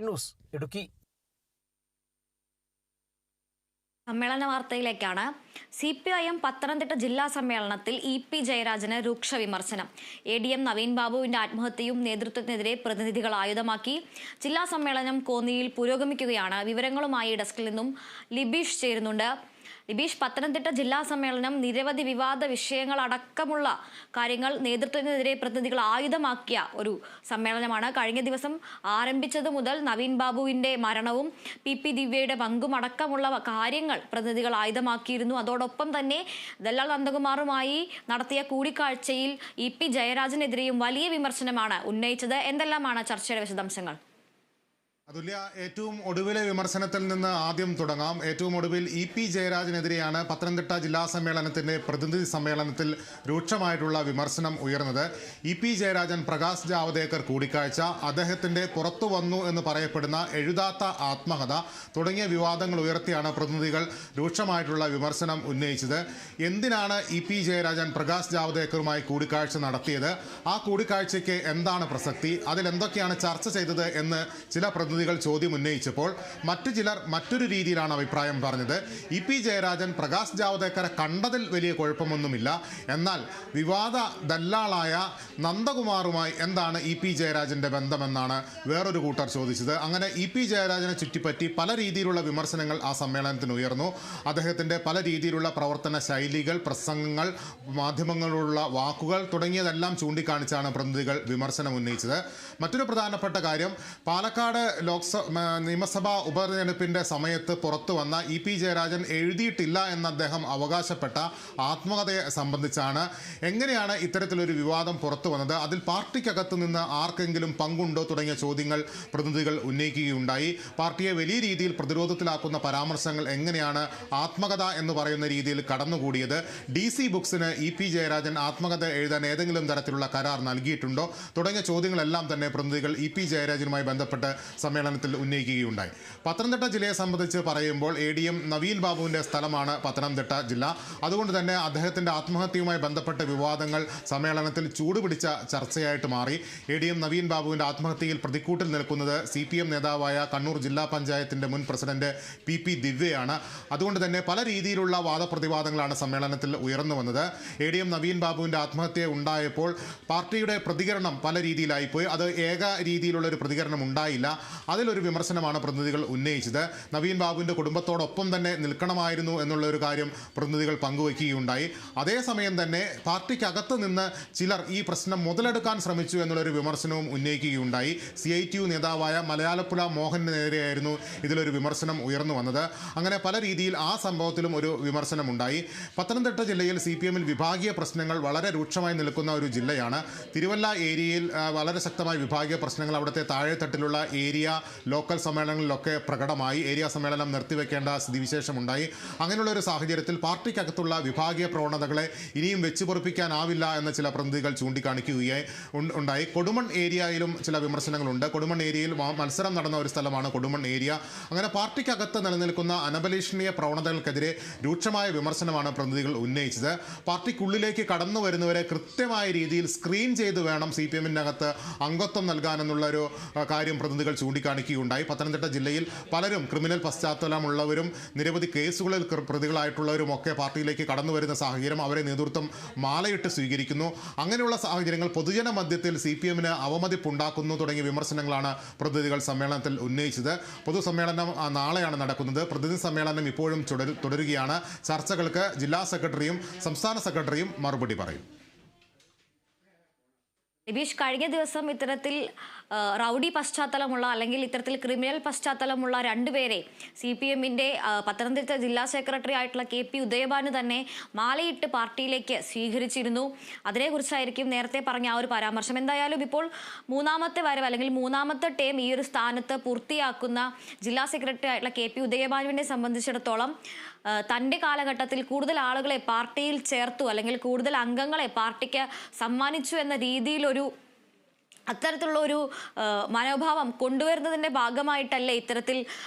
News Idukki. സമ്മേളന വാർത്തയിലേക്കാണ്. CPIM Pathanamthitta ജില്ലാ സമ്മേളനത്തിൽ EP ജയരാജന് രൂക്ഷ വിമർശനം. ADM നവീൻ ബാബുവിന്റെ ആത്മഹത്യയും നേതൃത്വത്തിനെതിരെ പ്രതിനിധികൾ ആയുധമാക്കി. ജില്ലാ സമ്മേളനം കോന്നിയിൽ പുരോഗമിക്കുകയാണ്. വിവരങ്ങളുമായി ഡെസ്കിൽ നിന്നും ലിബീഷ് ചേരുന്നുണ്ട്. ലിബീഷ്, പത്തനംതിട്ട ജില്ലാ സമ്മേളനം നിരവധി വിവാദ വിഷയങ്ങളടക്കമുള്ള കാര്യങ്ങൾ നേതൃത്വത്തിനെതിരെ പ്രതിനിധികൾ ആയുധമാക്കിയ ഒരു സമ്മേളനമാണ്. കഴിഞ്ഞ ദിവസം ആരംഭിച്ചത് മുതൽ നവീൻ ബാബുവിന്റെ മരണവും PP ദിവ്യയുടെ പങ്കും അടക്കമുള്ള കാര്യങ്ങൾ പ്രതിനിധികൾ ആയുധമാക്കിയിരുന്നു. അതോടൊപ്പം തന്നെ ദല്ലാൽ നന്ദകുമാറുമായി നടത്തിയ കൂടിക്കാഴ്ചയിൽ EP ജയരാജനെതിരെയും വലിയ വിമർശനമാണ് ഉന്നയിച്ചത്. എന്തെല്ലാമാണ് ചർച്ചയുടെ വിശദാംശങ്ങൾ? അതുല്യ, ഏറ്റവും ഒടുവിലെ വിമർശനത്തിൽ നിന്ന് ആദ്യം തുടങ്ങാം. ഏറ്റവും ഒടുവിൽ EP ജയരാജനെതിരെയാണ് പത്തനംതിട്ട ജില്ലാ സമ്മേളനത്തിന്റെ പ്രതിനിധി സമ്മേളനത്തിൽ രൂക്ഷമായിട്ടുള്ള വിമർശനം ഉയർന്നത്. EP ജയരാജൻ പ്രകാശ് ജാവദേക്കർ കൂടിക്കാഴ്ച, അദ്ദേഹത്തിന്റെ പുറത്തു വന്നു എന്ന് പറയപ്പെടുന്ന എഴുതാത്ത ആത്മകഥ തുടങ്ങിയ വിവാദങ്ങൾ ഉയർത്തിയാണ് പ്രതിനിധികൾ രൂക്ഷമായിട്ടുള്ള വിമർശനം ഉന്നയിച്ചത്. എന്തിനാണ് EP ജയരാജൻ പ്രകാശ് ജാവദേക്കറുമായി കൂടിക്കാഴ്ച നടത്തിയത്? ആ കൂടിക്കാഴ്ചയ്ക്ക് എന്താണ് പ്രസക്തി? അതിലെന്തൊക്കെയാണ് ചർച്ച ചെയ്തത് എന്ന് ചില പ്രതിനിധികൾ ചോദ്യം ഉന്നയിച്ചപ്പോൾ മറ്റു ചിലർ മറ്റൊരു രീതിയിലാണ് അഭിപ്രായം പറഞ്ഞത്. EP ജയരാജൻ പ്രകാശ് ജാവദേക്കറെ കണ്ടതിൽ വലിയ കുഴപ്പമൊന്നുമില്ല, എന്നാൽ വിവാദ ദല്ലാളായ നന്ദകുമാറുമായി എന്താണ് EP ജയരാജന്റെ ബന്ധമെന്നാണ് വേറൊരു കൂട്ടർ ചോദിച്ചത്. അങ്ങനെ EP ജയരാജനെ ചുറ്റിപ്പറ്റി പല രീതിയിലുള്ള വിമർശനങ്ങൾ ആ സമ്മേളനത്തിന് ഉയർന്നു. അദ്ദേഹത്തിന്റെ പല രീതിയിലുള്ള പ്രവർത്തന ശൈലികൾ, പ്രസംഗങ്ങൾ, മാധ്യമങ്ങളിലുള്ള വാക്കുകൾ തുടങ്ങിയതെല്ലാം ചൂണ്ടിക്കാണിച്ചാണ് പ്രതിനിധികൾ വിമർശനം ഉന്നയിച്ചത്. മറ്റൊരു പ്രധാനപ്പെട്ട കാര്യം, പാലക്കാട് നിയമസഭാ ഉപതെരഞ്ഞെടുപ്പിന്റെ സമയത്ത് പുറത്തു വന്ന EP ജയരാജൻ എഴുതിയിട്ടില്ല എന്ന് അദ്ദേഹം അവകാശപ്പെട്ട ആത്മകഥയെ സംബന്ധിച്ചാണ്. എങ്ങനെയാണ് ഇത്തരത്തിലൊരു വിവാദം പുറത്തു വന്നത്? അതിൽ പാർട്ടിക്കകത്ത് നിന്ന് ആർക്കെങ്കിലും പങ്കുണ്ടോ തുടങ്ങിയ ചോദ്യങ്ങൾ പ്രതിനിധികൾ ഉന്നയിക്കുകയുണ്ടായി. പാർട്ടിയെ വലിയ രീതിയിൽ പ്രതിരോധത്തിലാക്കുന്ന പരാമർശങ്ങൾ എങ്ങനെയാണ് ആത്മകഥ എന്ന് പറയുന്ന രീതിയിൽ കടന്നുകൂടിയത്? DC ബുക്സിന് EP ജയരാജൻ ആത്മകഥ എഴുതാൻ ഏതെങ്കിലും തരത്തിലുള്ള കരാർ നൽകിയിട്ടുണ്ടോ തുടങ്ങിയ ചോദ്യങ്ങളെല്ലാം തന്നെ പ്രതിനിധികൾ EP ജയരാജനുമായി ബന്ധപ്പെട്ട് സമ്മേളനത്തിൽ ഉന്നയിക്കുകയുണ്ടായി. പത്തനംതിട്ട ജില്ലയെ സംബന്ധിച്ച് പറയുമ്പോൾ ADM നവീൻ ബാബുവിൻ്റെ സ്ഥലമാണ് പത്തനംതിട്ട ജില്ല. അതുകൊണ്ട് തന്നെ അദ്ദേഹത്തിൻ്റെ ആത്മഹത്യയുമായി ബന്ധപ്പെട്ട വിവാദങ്ങൾ സമ്മേളനത്തിൽ ചൂടുപിടിച്ച ചർച്ചയായിട്ട് മാറി. ADM നവീൻ ബാബുവിൻ്റെ ആത്മഹത്യയിൽ പ്രതിക്കൂട്ടിൽ നിൽക്കുന്നത് CPM നേതാവായ കണ്ണൂർ ജില്ലാ പഞ്ചായത്തിൻ്റെ മുൻ പ്രസിഡന്റ് PP ദിവ്യയാണ്. അതുകൊണ്ട് തന്നെ പല രീതിയിലുള്ള വാദപ്രതിവാദങ്ങളാണ് സമ്മേളനത്തിൽ ഉയർന്നു വന്നത്. ADM നവീൻ ബാബുവിൻ്റെ ആത്മഹത്യ ഉണ്ടായപ്പോൾ പാർട്ടിയുടെ പ്രതികരണം പല രീതിയിലായിപ്പോയി. അത് ഏക രീതിയിലുള്ള ഒരു പ്രതികരണം ഉണ്ടായില്ല. അതിലൊരു വിമർശനമാണ് പ്രതിനിധികൾ ഉന്നയിച്ചത്. നവീൻ ബാബുവിൻ്റെ കുടുംബത്തോടൊപ്പം തന്നെ നിൽക്കണമായിരുന്നു എന്നുള്ള ഒരു കാര്യം പ്രതിനിധികൾ പങ്കുവയ്ക്കുകയുണ്ടായി. അതേസമയം തന്നെ പാർട്ടിക്കകത്ത് നിന്ന് ചിലർ ഈ പ്രശ്നം മുതലെടുക്കാൻ ശ്രമിച്ചു എന്നുള്ളൊരു വിമർശനവും ഉന്നയിക്കുകയുണ്ടായി. CITU നേതാവായ മലയാളപ്പുഴ മോഹനെതിരെയായിരുന്നു ഇതിലൊരു വിമർശനം ഉയർന്നു വന്നത്. അങ്ങനെ പല രീതിയിൽ ആ സംഭവത്തിലും ഒരു വിമർശനമുണ്ടായി. പത്തനംതിട്ട ജില്ലയിൽ CPMൽ വിഭാഗീയ പ്രശ്നങ്ങൾ വളരെ രൂക്ഷമായി നിൽക്കുന്ന ഒരു ജില്ലയാണ്. തിരുവല്ല ഏരിയയിൽ വളരെ ശക്തമായ വിഭാഗീയ പ്രശ്നങ്ങൾ അവിടുത്തെ താഴെത്തട്ടിലുള്ള ഏരിയ ലോക്കൽ സമ്മേളനങ്ങളിലൊക്കെ പ്രകടമായി. ഏരിയ സമ്മേളനം നിർത്തിവെക്കേണ്ട സ്ഥിതിവിശേഷമുണ്ടായി. അങ്ങനെയുള്ള ഒരു സാഹചര്യത്തിൽ പാർട്ടിക്കകത്തുള്ള വിഭാഗീയ പ്രവണതകളെ ഇനിയും വെച്ചുപൊറിപ്പിക്കാനാവില്ല എന്ന് ചില പ്രതിനിധികൾ ചൂണ്ടിക്കാണിക്കുകയായി ഉണ്ടായി. കൊടുമൺ ഏരിയയിലും ചില വിമർശനങ്ങളുണ്ട്. കൊടുമൺ ഏരിയയിൽ മത്സരം നടന്ന ഒരു സ്ഥലമാണ് കൊടുമൺ ഏരിയ. അങ്ങനെ പാർട്ടിക്കകത്ത് നിലനിൽക്കുന്ന അനഭിലഷണീയ പ്രവണതകൾക്കെതിരെ രൂക്ഷമായ വിമർശനമാണ് പ്രതിനിധികൾ ഉന്നയിച്ചത്. പാർട്ടിക്കുള്ളിലേക്ക് കടന്നു വരുന്നവരെ കൃത്യമായ രീതിയിൽ സ്ക്രീൻ ചെയ്ത് വേണം CPMനകത്ത് അംഗത്വം നൽകാനെന്നുള്ളൊരു കാര്യം പ്രതിനിധികൾ ചൂണ്ടിക്കാണിക്കുകയുണ്ടായി. പത്തനംതിട്ട ജില്ലയിൽ പലരും ക്രിമിനൽ പശ്ചാത്തലമുള്ളവരും നിരവധി കേസുകളിൽ പ്രതികളായിട്ടുള്ളവരും ഒക്കെ പാർട്ടിയിലേക്ക് കടന്നു വരുന്ന സാഹചര്യം, അവരെ നേതൃത്വം മാലയിട്ട് സ്വീകരിക്കുന്നു. അങ്ങനെയുള്ള സാഹചര്യങ്ങൾ പൊതുജന മധ്യത്തിൽ CPMന് അവമതിപ്പുണ്ടാക്കുന്നു തുടങ്ങിയ വിമർശനങ്ങളാണ് പ്രതിനിധികൾ സമ്മേളനത്തിൽ ഉന്നയിച്ചത്. പൊതുസമ്മേളനം നാളെയാണ് നടക്കുന്നത്. പ്രതിനിധി സമ്മേളനം ഇപ്പോഴും തുടരുകയാണ്. ചർച്ചകൾക്ക് ജില്ലാ സെക്രട്ടറിയും സംസ്ഥാന സെക്രട്ടറിയും മറുപടി പറയും. ലിബീഷ്, കഴിഞ്ഞ ദിവസം ഇത്തരത്തിൽ റൗഡി പശ്ചാത്തലമുള്ള അല്ലെങ്കിൽ ഇത്തരത്തിൽ ക്രിമിനൽ പശ്ചാത്തലമുള്ള രണ്ടുപേരെ CPMന്റെ പത്തനംതിട്ട ജില്ലാ സെക്രട്ടറി ആയിട്ടുള്ള KP ഉദയഭാനു തന്നെ മാലയിട്ട് പാർട്ടിയിലേക്ക് സ്വീകരിച്ചിരുന്നു. അതിനെക്കുറിച്ചായിരിക്കും നേരത്തെ പറഞ്ഞ ആ ഒരു പരാമർശം. എന്തായാലും ഇപ്പോൾ മൂന്നാമത്തെ വരവ് അല്ലെങ്കിൽ മൂന്നാമത്തെ ടേം ഈ ഒരു സ്ഥാനത്ത് പൂർത്തിയാക്കുന്ന ജില്ലാ സെക്രട്ടറി ആയിട്ടുള്ള KP ഉദയഭാനുവിനെ സംബന്ധിച്ചിടത്തോളം തൻ്റെ കാലഘട്ടത്തിൽ കൂടുതൽ ആളുകളെ പാർട്ടിയിൽ ചേർത്തു അല്ലെങ്കിൽ കൂടുതൽ അംഗങ്ങളെ പാർട്ടിക്ക് സമ്മാനിച്ചു എന്ന രീതിയിലൊരു അത്തരത്തിലുള്ള ഒരു മനോഭാവം കൊണ്ടുവരുന്നതിൻ്റെ ഭാഗമായിട്ടല്ലേ ഇത്തരത്തിൽ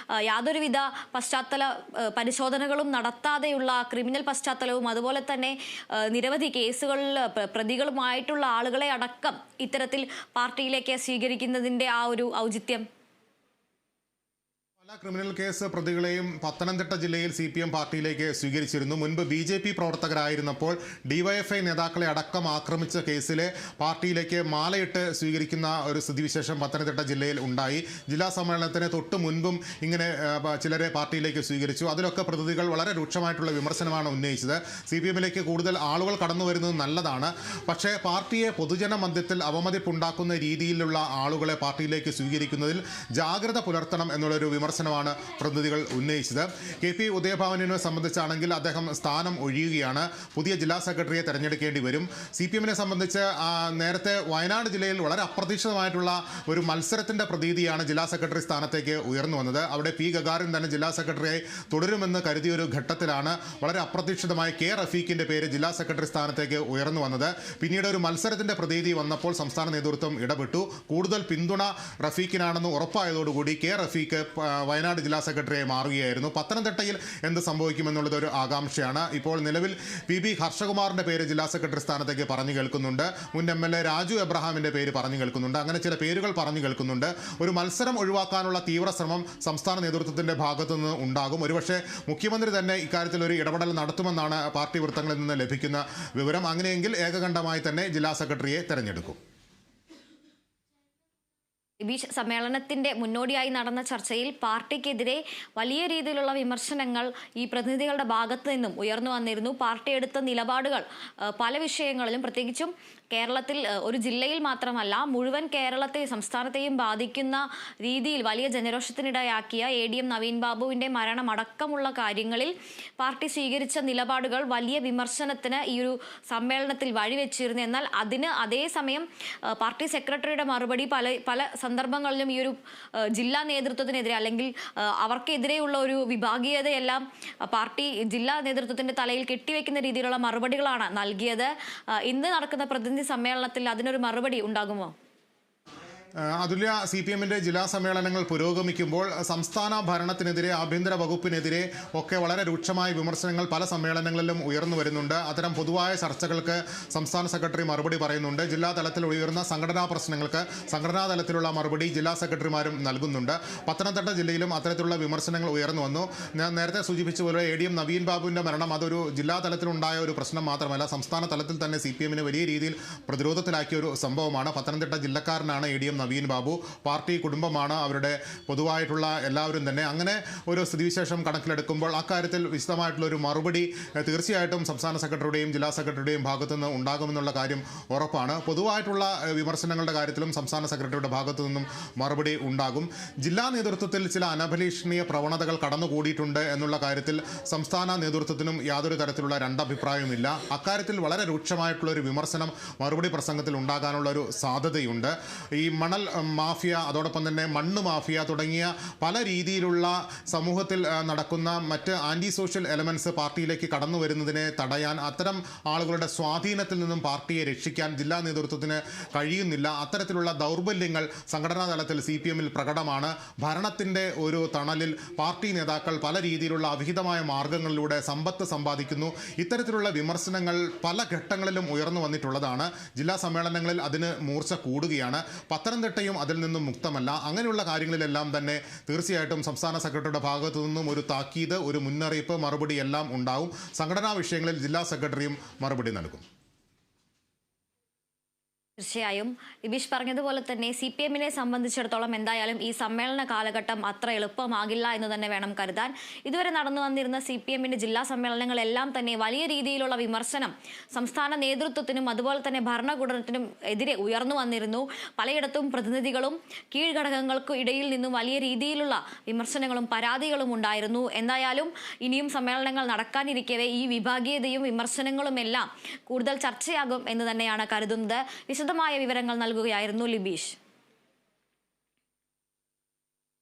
യാതൊരുവിധ പശ്ചാത്തല പരിശോധനകളും നടത്താതെയുള്ള ക്രിമിനൽ പശ്ചാത്തലവും അതുപോലെ തന്നെ നിരവധി കേസുകളിൽ പ്രതികളുമായിട്ടുള്ള ആളുകളെ അടക്കം ഇത്തരത്തിൽ പാർട്ടിയിലേക്ക് സ്വീകരിക്കുന്നതിൻ്റെ ആ ഒരു ഔചിത്യം? ക്രിമിനൽ കേസ് പ്രതികളെയും പത്തനംതിട്ട ജില്ലയിൽ CPM പാർട്ടിയിലേക്ക് സ്വീകരിച്ചിരുന്നു. മുൻപ് BJP പ്രവർത്തകരായിരുന്നപ്പോൾ DYFI നേതാക്കളെ അടക്കം ആക്രമിച്ച കേസിലെ പാർട്ടിയിലേക്ക് മാലയിട്ട് സ്വീകരിക്കുന്ന ഒരു സ്ഥിതിവിശേഷം പത്തനംതിട്ട ജില്ലയിൽ ഉണ്ടായി. ജില്ലാ സമ്മേളനത്തിന് തൊട്ട് മുൻപും ഇങ്ങനെ ചിലരെ പാർട്ടിയിലേക്ക് സ്വീകരിച്ചു. അതിലൊക്കെ പ്രതിനിധികൾ വളരെ രൂക്ഷമായിട്ടുള്ള വിമർശനമാണ് ഉന്നയിച്ചത്. CPMലേക്ക് കൂടുതൽ ആളുകൾ കടന്നു വരുന്നത് നല്ലതാണ്, പക്ഷേ പാർട്ടിയെ പൊതുജന മധ്യത്തിൽ അവമതിപ്പുണ്ടാക്കുന്ന രീതിയിലുള്ള ആളുകളെ പാർട്ടിയിലേക്ക് സ്വീകരിക്കുന്നതിൽ ജാഗ്രത പുലർത്തണം എന്നുള്ളൊരു വിമർശനമാണ് പ്രതിനിധികൾ ഉന്നയിച്ചത്. KP ഉദയഭാനുവിനെ സംബന്ധിച്ചാണെങ്കിൽ അദ്ദേഹം സ്ഥാനം ഒഴിയുകയാണ്. പുതിയ ജില്ലാ സെക്രട്ടറിയെ തെരഞ്ഞെടുക്കേണ്ടി വരും. CPMനെ സംബന്ധിച്ച് നേരത്തെ വയനാട് ജില്ലയിൽ വളരെ അപ്രതീക്ഷിതമായിട്ടുള്ള ഒരു മത്സരത്തിൻ്റെ പ്രതീതിയാണ് ജില്ലാ സെക്രട്ടറി സ്ഥാനത്തേക്ക് ഉയർന്നു വന്നത്. അവിടെ P. ഗഗാറിൻ തന്നെ ജില്ലാ സെക്രട്ടറിയായി തുടരുമെന്ന് കരുതിയൊരു ഘട്ടത്തിലാണ് വളരെ അപ്രതീക്ഷിതമായി K. റഫീഖിൻ്റെ പേര് ജില്ലാ സെക്രട്ടറി സ്ഥാനത്തേക്ക് ഉയർന്നു വന്നത്. പിന്നീട് ഒരു മത്സരത്തിൻ്റെ പ്രതീതി വന്നപ്പോൾ സംസ്ഥാന നേതൃത്വം ഇടപെട്ടു. കൂടുതൽ പിന്തുണ റഫീഖിനാണെന്ന് ഉറപ്പായതോടുകൂടി K. റഫീഖ് വയനാട് ജില്ലാ സെക്രട്ടറിയായി മാറുകയായിരുന്നു. പത്തനംതിട്ടയിൽ എന്ത് സംഭവിക്കുമെന്നുള്ളത് ഒരു ആകാംക്ഷയാണ്. ഇപ്പോൾ നിലവിൽ PB ഹർഷകുമാറിൻ്റെ പേര് ജില്ലാ സെക്രട്ടറി സ്ഥാനത്തേക്ക് പറഞ്ഞു കേൾക്കുന്നുണ്ട്. മുൻ MLA രാജു എബ്രഹാമിൻ്റെ പേര് പറഞ്ഞു കേൾക്കുന്നുണ്ട്. അങ്ങനെ ചില പേരുകൾ പറഞ്ഞു കേൾക്കുന്നുണ്ട്. ഒരു മത്സരം ഒഴിവാക്കാനുള്ള തീവ്ര ശ്രമം സംസ്ഥാന നേതൃത്വത്തിൻ്റെ ഭാഗത്തു നിന്ന് ഉണ്ടാകും. ഒരുപക്ഷെ മുഖ്യമന്ത്രി തന്നെ ഇക്കാര്യത്തിൽ ഒരു ഇടപെടൽ നടത്തുമെന്നാണ് പാർട്ടി വൃത്തങ്ങളിൽ നിന്ന് ലഭിക്കുന്ന വിവരം. അങ്ങനെയെങ്കിൽ ഏകകണ്ഠമായി തന്നെ ജില്ലാ സെക്രട്ടറിയെ തെരഞ്ഞെടുക്കും. ലിബീഷ്, സമ്മേളനത്തിന്റെ മുന്നോടിയായി നടന്ന ചർച്ചയിൽ പാർട്ടിക്കെതിരെ വലിയ രീതിയിലുള്ള വിമർശനങ്ങൾ ഈ പ്രതിനിധികളുടെ ഭാഗത്തു നിന്നും ഉയർന്നു വന്നിരുന്നു. പാർട്ടി എടുത്ത നിലപാടുകൾ പല വിഷയങ്ങളിലും, പ്രത്യേകിച്ചും കേരളത്തിൽ ഒരു ജില്ലയിൽ മാത്രമല്ല മുഴുവൻ കേരളത്തെയും സംസ്ഥാനത്തെയും ബാധിക്കുന്ന രീതിയിൽ വലിയ ജനരോഷത്തിനിടയാക്കിയ ADM നവീൻ ബാബുവിന്റെ മരണം അടക്കമുള്ള കാര്യങ്ങളിൽ പാർട്ടി സ്വീകരിച്ച നിലപാടുകൾ വലിയ വിമർശനത്തിന് ഈ ഒരു സമ്മേളനത്തിൽ വഴിവെച്ചിരുന്നു. എന്നാൽ അതിന് അതേസമയം പാർട്ടി സെക്രട്ടറിയുടെ മറുപടി പല സന്ദർഭങ്ങളിലും ഈ ഒരു ജില്ലാ നേതൃത്വത്തിനെതിരെ അല്ലെങ്കിൽ അവർക്കെതിരെയുള്ള ഒരു വിഭാഗീയതയെല്ലാം പാർട്ടി ജില്ലാ നേതൃത്വത്തിന്റെ തലയിൽ കെട്ടിവെക്കുന്ന രീതിയിലുള്ള മറുപടികളാണ് നൽകിയത്. ഇന്ന് നടക്കുന്ന പ്രതിനിധി സമ്മേളനത്തിൽ അതിനൊരു മറുപടി ഉണ്ടാകുമോ? അതുല്യ, CPMന്റെ ജില്ലാ സമ്മേളനങ്ങൾ പുരോഗമിക്കുമ്പോൾ സംസ്ഥാന ഭരണത്തിനെതിരെ, ആഭ്യന്തര വകുപ്പിനെതിരെ ഒക്കെ വളരെ രൂക്ഷമായ വിമർശനങ്ങൾ പല സമ്മേളനങ്ങളിലും ഉയർന്നു വരുന്നുണ്ട്. അത്തരം പൊതുവായ ചർച്ചകൾക്ക് സംസ്ഥാന സെക്രട്ടറി മറുപടി പറയുന്നുണ്ട്. ജില്ലാ തലത്തിൽ ഉയർന്ന സംഘടനാ പ്രശ്നങ്ങൾക്ക് സംഘടനാ തലത്തിലുള്ള മറുപടി ജില്ലാ സെക്രട്ടറിമാരും നൽകുന്നുണ്ട്. പത്തനംതിട്ട ജില്ലയിലും അത്തരത്തിലുള്ള വിമർശനങ്ങൾ ഉയർന്നു വന്നു. ഞാൻ നേരത്തെ സൂചിപ്പിച്ച പോലെ ADM നവീൻ ബാബുവിൻ്റെ മരണം അതൊരു ജില്ലാ തലത്തിലുണ്ടായ ഒരു പ്രശ്നം മാത്രമല്ല, സംസ്ഥാന തലത്തിൽ തന്നെ CPMനെ വലിയ രീതിയിൽ പ്രതിരോധത്തിലാക്കിയ ഒരു സംഭവമാണ്. പത്തനംതിട്ട ജില്ലക്കാരനാണ് ADM നവീൻ ബാബു. പാർട്ടി കുടുംബമാണ്, അവരുടെ പൊതുവായിട്ടുള്ള എല്ലാവരും തന്നെ. അങ്ങനെ ഒരു സ്ഥിതിവിശേഷം കണക്കിലെടുക്കുമ്പോൾ അക്കാര്യത്തിൽ വിശദമായിട്ടുള്ള ഒരു മറുപടി തീർച്ചയായിട്ടും സംസ്ഥാന സെക്രട്ടറിയുടെയും ജില്ലാ സെക്രട്ടറിയുടെയും ഭാഗത്തുനിന്ന് ഉണ്ടാകുമെന്നുള്ള കാര്യം ഉറപ്പാണ്. പൊതുവായിട്ടുള്ള വിമർശനങ്ങളുടെ കാര്യത്തിലും സംസ്ഥാന സെക്രട്ടറിയുടെ ഭാഗത്തു നിന്നും മറുപടി ഉണ്ടാകും. ജില്ലാ നേതൃത്വത്തിൽ ചില അനഭിലഷണീയ പ്രവണതകൾ കടന്നുകൂടിയിട്ടുണ്ട് എന്നുള്ള കാര്യത്തിൽ സംസ്ഥാന നേതൃത്വത്തിനും യാതൊരു തരത്തിലുള്ള രണ്ടഭിപ്രായവുമില്ല. അക്കാര്യത്തിൽ വളരെ രൂക്ഷമായിട്ടുള്ള ഒരു വിമർശനം മറുപടി പ്രസംഗത്തിൽ ഉണ്ടാകാനുള്ള ഒരു സാധ്യതയുണ്ട്. ഈ മണൽ മാഫിയ, അതോടൊപ്പം തന്നെ മണ്ണ് മാഫിയ തുടങ്ങിയ പല രീതിയിലുള്ള സമൂഹത്തിൽ നടക്കുന്ന മറ്റ് ആൻറ്റി സോഷ്യൽ എലമെൻറ്റ്സ് പാർട്ടിയിലേക്ക് കടന്നു വരുന്നതിനെ തടയാൻ, അത്തരം ആളുകളുടെ സ്വാധീനത്തിൽ നിന്നും പാർട്ടിയെ രക്ഷിക്കാൻ ജില്ലാ നേതൃത്വത്തിന് കഴിയുന്നില്ല. അത്തരത്തിലുള്ള ദൗർബല്യങ്ങൾ സംഘടനാ തലത്തിൽ CPMൽ പ്രകടമാണ്. ഭരണത്തിൻ്റെ ഒരു തണലിൽ പാർട്ടി നേതാക്കൾ പല രീതിയിലുള്ള അവിഹിതമായ മാർഗങ്ങളിലൂടെ സമ്പത്ത് സമ്പാദിക്കുന്നു. ഇത്തരത്തിലുള്ള വിമർശനങ്ങൾ പല ഘട്ടങ്ങളിലും ഉയർന്നു വന്നിട്ടുള്ളതാണ്. ജില്ലാ സമ്മേളനങ്ങളിൽ അതിന് മൂർച്ച കൂടുകയാണ്. പത്തനംതിട്ടയും അതിൽ നിന്നും മുക്തമല്ല. അങ്ങനെയുള്ള കാര്യങ്ങളിലെല്ലാം തന്നെ തീർച്ചയായിട്ടും സംസ്ഥാന സെക്രട്ടറിയുടെ ഭാഗത്തു നിന്നും ഒരു താക്കീത്, ഒരു മുന്നറിയിപ്പ്, മറുപടി എല്ലാം ഉണ്ടാവും. സംഘടനാ വിഷയങ്ങളിൽ ജില്ലാ സെക്രട്ടറിയും മറുപടി നൽകും. തീർച്ചയായും ലിബീഷ് പറഞ്ഞതുപോലെ തന്നെ CPMനെ സംബന്ധിച്ചിടത്തോളം എന്തായാലും ഈ സമ്മേളന കാലഘട്ടം അത്ര എളുപ്പമാകില്ല എന്ന് തന്നെ വേണം കരുതാൻ. ഇതുവരെ നടന്നു വന്നിരുന്ന CPMന്റെ ജില്ലാ സമ്മേളനങ്ങളെല്ലാം തന്നെ വലിയ രീതിയിലുള്ള വിമർശനം സംസ്ഥാന നേതൃത്വത്തിനും അതുപോലെ തന്നെ ഭരണകൂടത്തിനും എതിരെ ഉയർന്നു വന്നിരുന്നു. പലയിടത്തും പ്രതിനിധികളും കീഴ്ഘടകങ്ങൾക്കും ഇടയിൽ നിന്നും വലിയ രീതിയിലുള്ള വിമർശനങ്ങളും പരാതികളും ഉണ്ടായിരുന്നു. എന്തായാലും ഇനിയും സമ്മേളനങ്ങൾ നടക്കാനിരിക്കവേ ഈ വിഭാഗീയതയും വിമർശനങ്ങളും എല്ലാം കൂടുതൽ ചർച്ചയാകും എന്ന് തന്നെയാണ് കരുതുന്നത്. വിശദമായ വിവരങ്ങൾ നൽകുകയായിരുന്നു ലിബീഷ്.